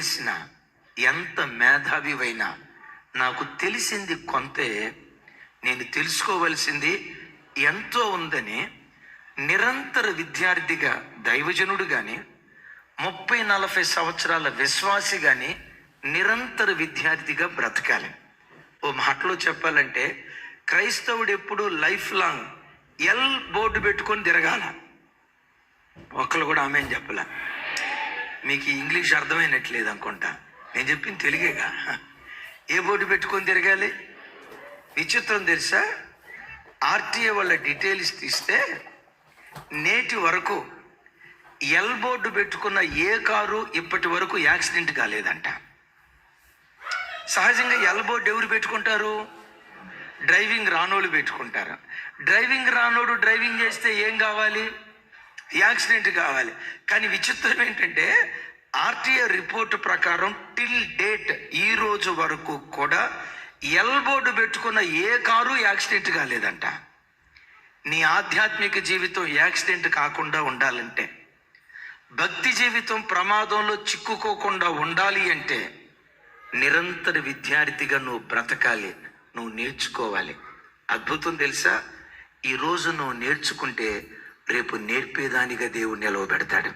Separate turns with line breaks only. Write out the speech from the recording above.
తెలిసినా, ఎంత మేధావివైనా నాకు తెలిసింది కొంతే, నేను తెలుసుకోవలసింది ఎంతో ఉందని నిరంతర విద్యార్థిగా, దైవజనుడు కానీ, 30-40 సంవత్సరాల విశ్వాసి కానీ నిరంతర విద్యార్థిగా బ్రతకాలి. ఓ మాటలో చెప్పాలంటే క్రైస్తవుడు ఎప్పుడు లైఫ్ లాంగ్ ఎల్ బోర్డు పెట్టుకొని తిరగాల. ఒక్కరు కూడా ఆమె అని చెప్పలే. మీకు ఇంగ్లీష్ అర్థమైనట్లేదు అనుకుంటా, నేను చెప్పింది తెలుగేగా. ఏ బోర్డు పెట్టుకొని తిరగాలి? విచిత్రం తెలుసా, ఆర్టీఏ వాళ్ళ డీటెయిల్స్ తీస్తే నేటి వరకు ఎల్ బోర్డు పెట్టుకున్న ఏ కారు ఇప్పటి వరకు యాక్సిడెంట్ కాలేదంట. సహజంగా ఎల్ బోర్డు ఎవరు పెట్టుకుంటారు? డ్రైవింగ్ రానోళ్ళు పెట్టుకుంటారు. డ్రైవింగ్ రానోడు డ్రైవింగ్ చేస్తే ఏం కావాలి? యాక్సిడెంట్ కావాలి. కానీ విచిత్రం ఏంటంటే ఆర్టీఏ రిపోర్టు ప్రకారం టిల్ డేట్ ఈ రోజు వరకు కూడా ఎల్ బోర్డు పెట్టుకున్న ఏ కారు యాక్సిడెంట్ కాలేదంట. నీ ఆధ్యాత్మిక జీవితం యాక్సిడెంట్ కాకుండా ఉండాలంటే, భక్తి జీవితం ప్రమాదంలో చిక్కుకోకుండా ఉండాలి అంటే నిరంతర విద్యార్థిగా నువ్వు బ్రతకాలి, నువ్వు నేర్చుకోవాలి. అద్భుతం తెలుసా, ఈరోజు నువ్వు నేర్చుకుంటే రేపు నేర్పేదానిగా దేవుడు నిలవబెడతాడు.